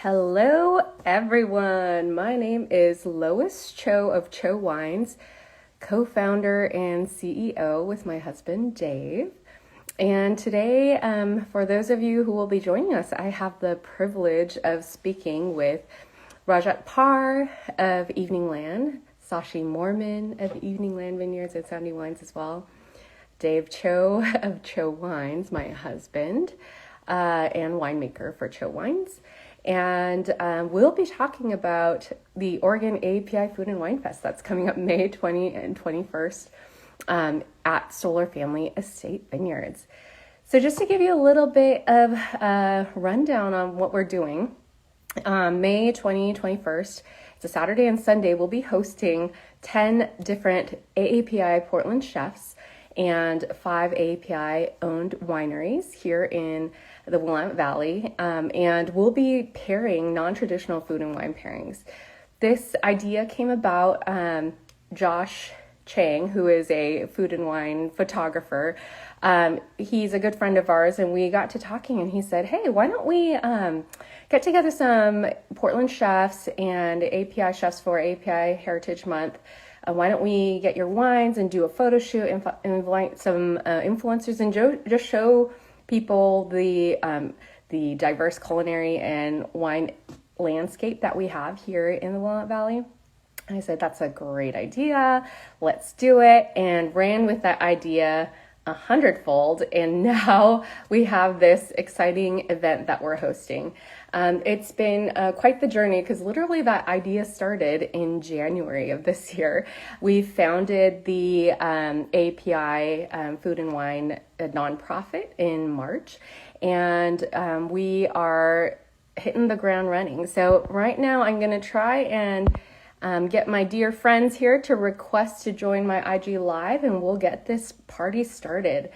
Hello, everyone. My name is Lois Cho of Cho Wines, co-founder and CEO with my husband, Dave. And today, for those of you who will be joining us, I have the privilege of speaking with Raj Parr of Evening Land, Sashi Moorman of Evening Land Vineyards and Sounding Wines as well, Dave Cho of Cho Wines, my husband, and winemaker for Cho Wines. And we'll be talking about the Oregon AAPI Food and Wine Fest that's coming up May 20 and 21st at Solar Family Estate Vineyards. So just to give you a little bit of a rundown on what we're doing, May 20, 21st, it's a Saturday and Sunday, we'll be hosting 10 different AAPI Portland chefs and 5 AAPI owned wineries here in the Willamette Valley, and we'll be pairing non-traditional food and wine pairings. This idea came about, Josh Chang, who is a food and wine photographer. He's a good friend of ours, and we got to talking, and he said, hey, why don't we get together some Portland chefs and API chefs for API Heritage Month. Why don't we get your wines and do a photo shoot and invite some influencers and just show people the diverse culinary and wine landscape that we have here in the Willamette Valley. And I said, that's a great idea. Let's do it. And ran with that idea 100-fold. And now we have this exciting event that we're hosting. It's been quite the journey because literally that idea started in January of this year. We founded the API Food and Wine nonprofit in March, and we are hitting the ground running. So right now I'm going to try and get my dear friends here to request to join my IG Live, and we'll get this party started.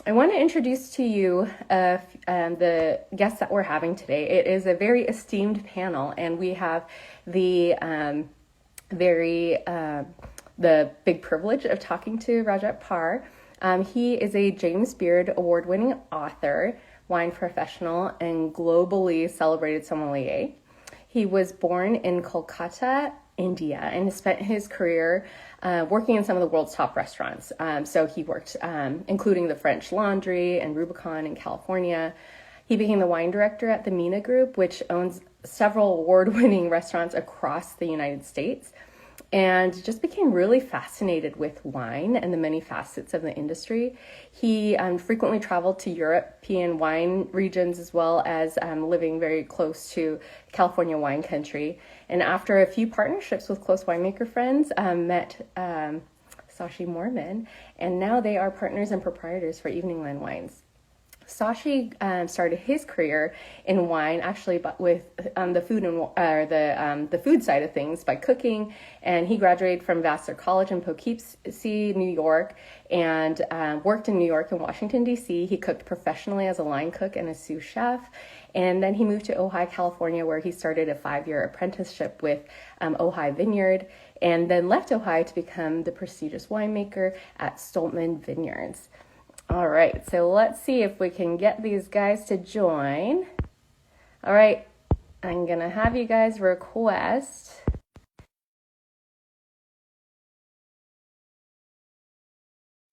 I want to introduce to you the guests that we're having today. It is a very esteemed panel, and we have the big privilege of talking to Raj Parr. He is a James Beard Award-winning author, wine professional, and globally celebrated sommelier. He was born in Kolkata, India, and spent his career working in some of the world's top restaurants. So he worked, including the French Laundry and Rubicon in California. He became the wine director at the Mina Group, which owns several award-winning restaurants across the United States, and just became really fascinated with wine and the many facets of the industry. He frequently traveled to European wine regions as well as living very close to California wine country. And after a few partnerships with close winemaker friends, met Sashi Moorman, and now they are partners and proprietors for Evening Land Wines. Sashi started his career in wine, actually, but with the food and the food side of things by cooking. And he graduated from Vassar College in Poughkeepsie, New York, and worked in New York and Washington, D.C. He cooked professionally as a line cook and a sous chef. And then he moved to Ojai, California, where he started a 5-year apprenticeship with Ojai Vineyard, and then left Ojai to become the prestigious winemaker at Stoltman Vineyards. All right, so let's see if we can get these guys to join. All right, I'm going to have you guys request.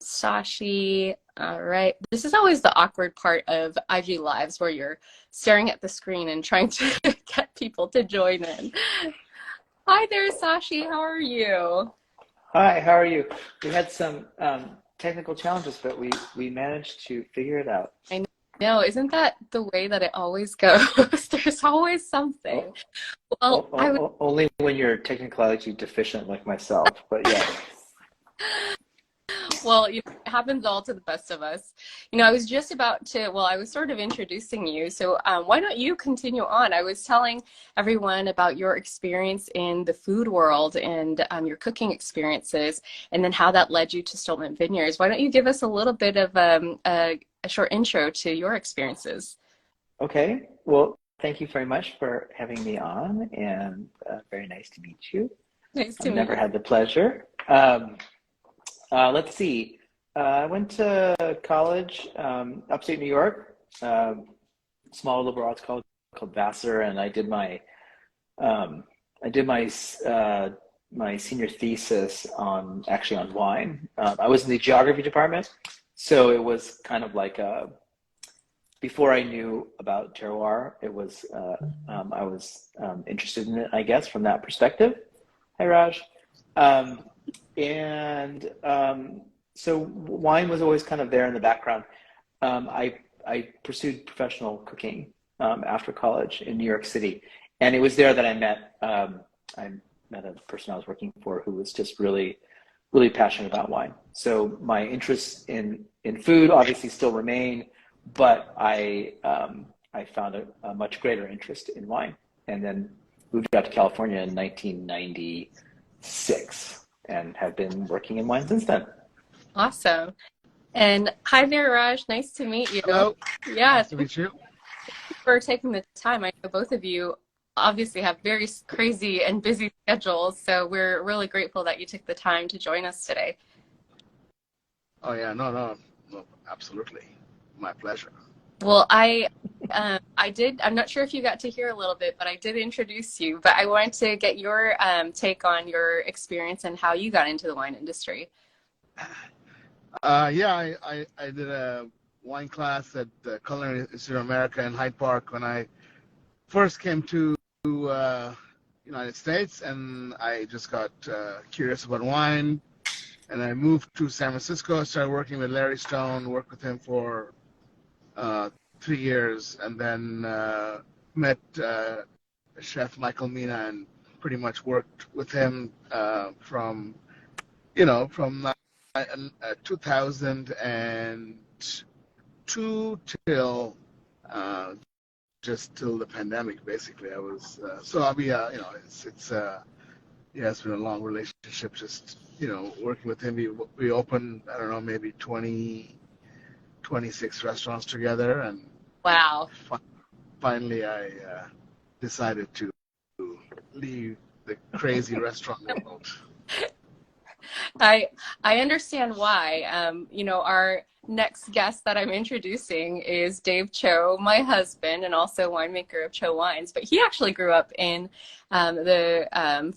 Sashi, all right. This is always the awkward part of IG Lives where you're staring at the screen and trying to get people to join in. Hi there, Sashi, how are you? Hi, how are you? We had some technical challenges, but we managed to figure it out. I know, isn't that the way that it always goes? There's always something. Well, only when you're technology deficient like myself, but yeah. Well, it happens all to the best of us. I was just about to, I was sort of introducing you. So why don't you continue on? I was telling everyone about your experience in the food world and your cooking experiences, and then how that led you to Stoltman Vineyards. Why don't you give us a little bit of a short intro to your experiences? Okay. Well, thank you very much for having me on, and very nice to meet you. Nice to meet you. I've never had the pleasure. Let's see. I went to college, upstate New York, small liberal arts college called Vassar, and my senior thesis on wine. I was in the geography department, so it was kind of like before I knew about terroir, it was I was interested in it, I guess, from that perspective. Hi, Raj. And so wine was always kind of there in the background. I pursued professional cooking after college in New York City, and it was there that I met a person I was working for who was just really, really passionate about wine. So my interests in food obviously still remain, but I found a much greater interest in wine, and then moved out to California in 1996, and have been working in wine since then. Awesome. And hi there, Raj. Nice to meet you. Hello. Yeah, Nice to meet you. for taking the time. I know both of you obviously have very crazy and busy schedules, so we're really grateful that you took the time to join us today. Oh yeah, no, absolutely, my pleasure. Well, I'm not sure if you got to hear a little bit, but I did introduce you, but I wanted to get your take on your experience and how you got into the wine industry. Yeah, I did a wine class at the Culinary Institute of America in Hyde Park when I first came to United States, and I just got curious about wine, and I moved to San Francisco. Started working with Larry Stone, worked with him for 3 years, and then met Chef Michael Mina, and pretty much worked with him from 2002 till just till the pandemic. Basically, I was so I'll be it's been a long relationship. Just working with him, we opened, I don't know, maybe 26 restaurants together, and Wow. finally I decided to leave the crazy restaurant world. I understand why. Our next guest that I'm introducing is Dave Cho, my husband, and also winemaker of Cho Wines. But he actually grew up in the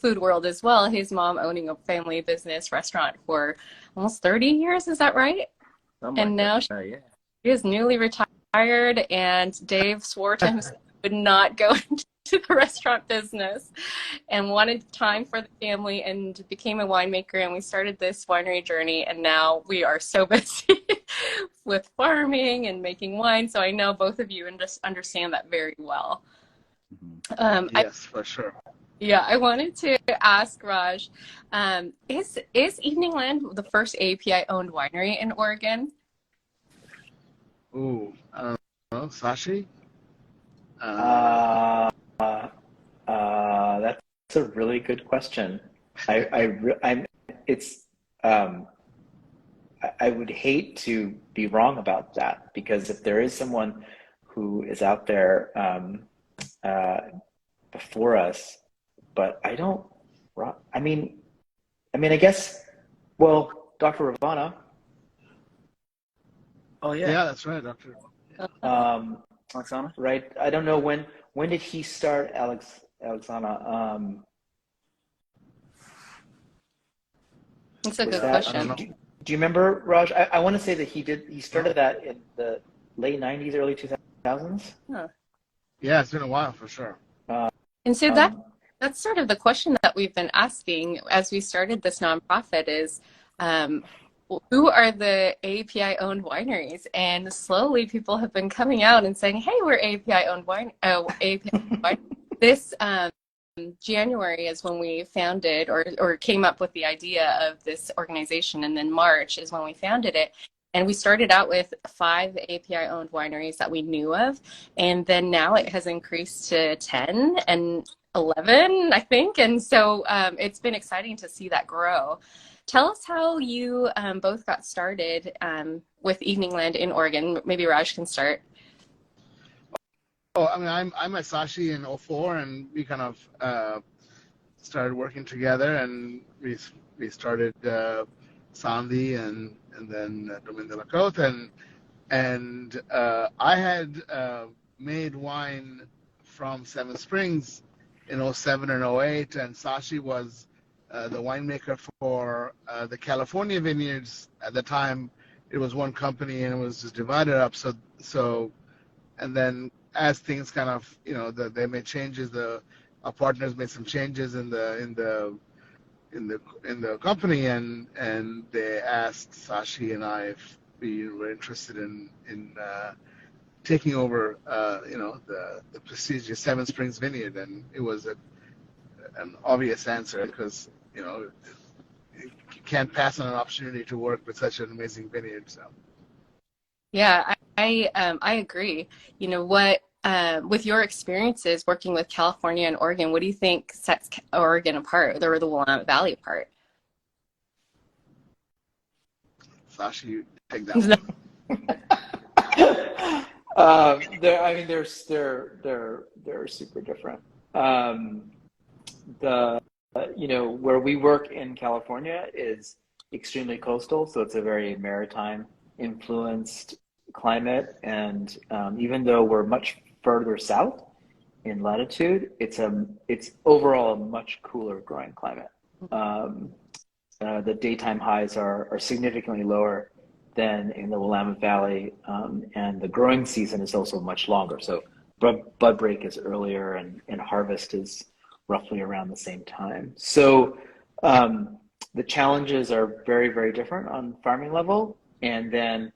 food world as well. His mom owning a family business restaurant for almost 30 years. Is that right? And now she is newly retired, and Dave swore to himself he would not go into the restaurant business and wanted time for the family, and became a winemaker, and we started this winery journey, and now we are so busy with farming and making wine. So I know both of you understand that very well. Yes, for sure. Yeah, I wanted to ask Raj, is Evening Land the first AAPI owned winery in Oregon? Ooh, I don't know, Sashi. That's a really good question. I would hate to be wrong about that, because if there is someone who is out there before us, but I don't. I mean, I guess. Well, Dr. Ravana. Oh yeah. Yeah, that's right, Dr. Alexana? Right. I don't know when did he start, Alexana? That's a good I don't question. know. Do you remember, Raj? I want to say that he started that in the late 90s, early 2000s. Huh. Yeah, it's been a while for sure. And so that's sort of the question that we've been asking as we started this nonprofit is, who are the AAPI owned wineries? And slowly people have been coming out and saying, hey, we're AAPI owned wine. This January is when we founded or came up with the idea of this organization. And then March is when we founded it. And we started out with 5 AAPI owned wineries that we knew of. And then now it has increased to 10 and 11, I think. And so it's been exciting to see that grow. Tell us how you both got started with Evening Land in Oregon. Maybe Raj can start. Oh, I mean, I met Sashi in 2004, and we kind of started working together, and we started Sandy and then Domaine de la Côte, and I had made wine from Seven Springs in '07 and '08, and Sashi was the winemaker for the California vineyards. At the time, it was one company and it was just divided up. And then as things kind of, they made changes. Our partners made some changes in the company, and they asked Sashi and I if we were interested in taking over, the prestigious Seven Springs Vineyard, and it was an obvious answer because you can't pass on an opportunity to work with such an amazing vineyard. So. Yeah, I agree. What with your experiences working with California and Oregon, what do you think sets Oregon apart, or the Willamette Valley apart? Sashi, you take that one. They're super different. Where we work in California is extremely coastal, so it's a very maritime influenced climate, and even though we're much further south in latitude, it's overall a much cooler growing climate. The daytime highs are significantly lower than in the Willamette Valley, and the growing season is also much longer. So bud break is earlier, and harvest is roughly around the same time. So the challenges are very, very different on farming level, and then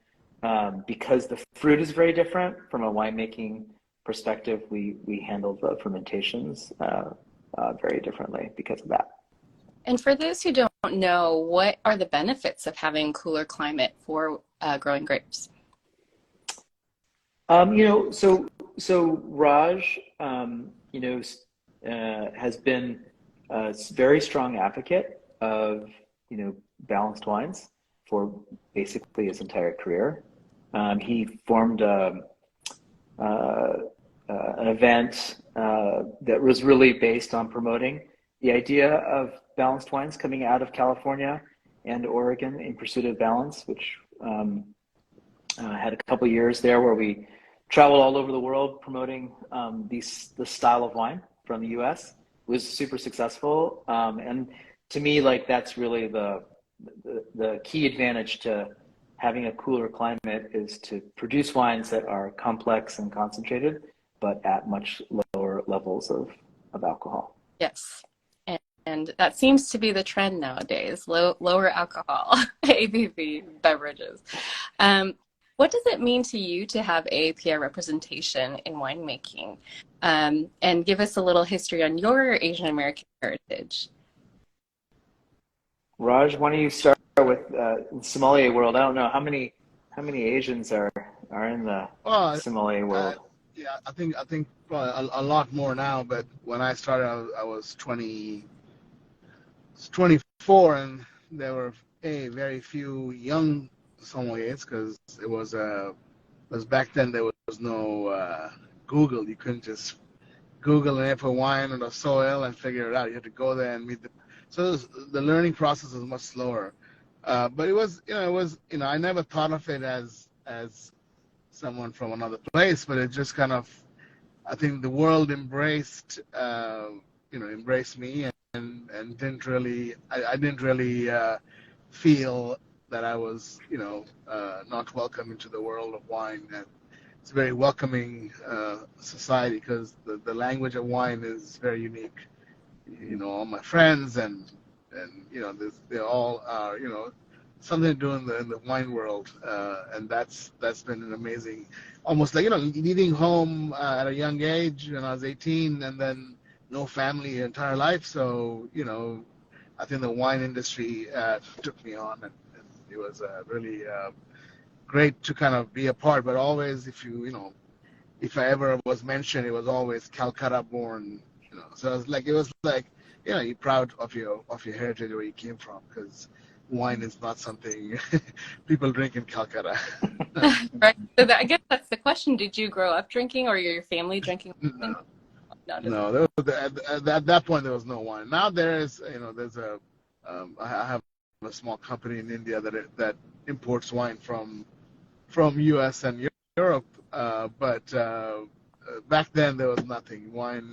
because the fruit is very different from a winemaking perspective, we handle the fermentations very differently because of that. And for those who don't know, what are the benefits of having cooler climate for growing grapes? So Raj, has been a very strong advocate of, balanced wines for basically his entire career. He formed an event that was really based on promoting the idea of balanced wines coming out of California and Oregon in pursuit of balance, which had a couple of years there where we traveled all over the world promoting the style of wine from the U.S. It was super successful, and to me, that's really the key advantage to having a cooler climate is to produce wines that are complex and concentrated, but at much lower levels of alcohol. Yes. And that seems to be the trend nowadays, lower alcohol ABV beverages. What does it mean to you to have AAPI representation in winemaking? And give us a little history on your Asian American heritage. Raj, why don't you start with sommelier world? I don't know how many Asians are in the sommelier world. Yeah, I think a lot more now. But when I started, I was 24, and there were very few young sommeliers because it was back then there was no Google. You couldn't just Google an apple wine or the soil and figure it out. You had to go there and meet so the learning process was much slower. But it was I never thought of it as someone from another place, but it just kind of, I think the world embraced me and didn't really, I didn't really feel that I was, not welcome into the world of wine. And it's a very welcoming society because the language of wine is very unique. All my friends and they all are, something to do in the wine world, and that's been an amazing, almost like leaving home at a young age when I was 18, and then no family your entire life. So I think the wine industry took me on, and it was really great to kind of be a part. But always, if I ever was mentioned, it was always Calcutta born. So it was like you're proud of your heritage, where you came from, because wine is not something people drink in Calcutta. Right. So I guess that's the question. Did you grow up drinking, or your family drinking wine? No. At that point there was no wine. Now there is, there's I have a small company in India that imports wine from U.S. and Europe, but back then there was nothing. Wine